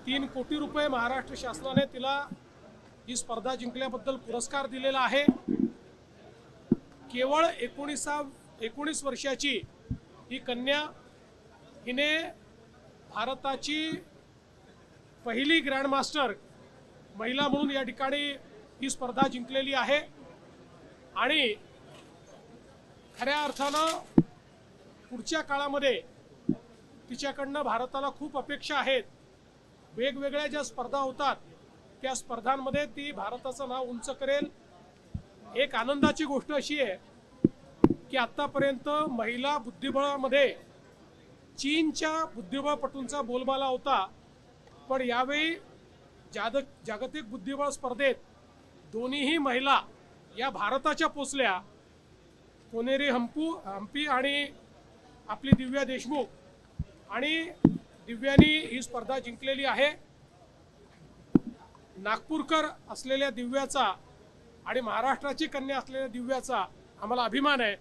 3 कोटी रुपये महाराष्ट्र शासनाने तिला ही स्पर्धा जिंकल्याबद्दल पुरस्कार दिलेला आहे। केवळ 19 वर्षाची ही कन्या हिने भारताची पहिली ग्रँडमास्टर महिला म्हणून या ठिकाणी ही स्पर्धा जिंकलेली आहे आणि खऱ्या अर्थानं पुढच्या काळामध्ये तिच्याकडनं भारताला खूप अपेक्षा आहेत। वेगवेगळ्या ज्या स्पर्धा होतात त्या स्पर्धांमध्ये ती भारताचं नाव उंच करेल। एक आनंदाची गोष्ट अशी आहे की आतापर्यंत महिला बुद्धिबळामध्ये चीनच्या बुद्धिबळपटूंचा बोलबाला होता, पण यावेळी जागतिक बुद्धिबळ स्पर्धेत दोन्हीही महिला या भारताच्या पोचल्या। कोनेरी हम्पी आणि आपली दिव्या देशमुख आणि दिव्यानी ही स्पर्धा जिंकलेली आहे। नागपूरकर असलेल्या दिव्याचा आणि महाराष्ट्राची कन्या असलेल्या दिव्याचा आम्हाला अभिमान आहे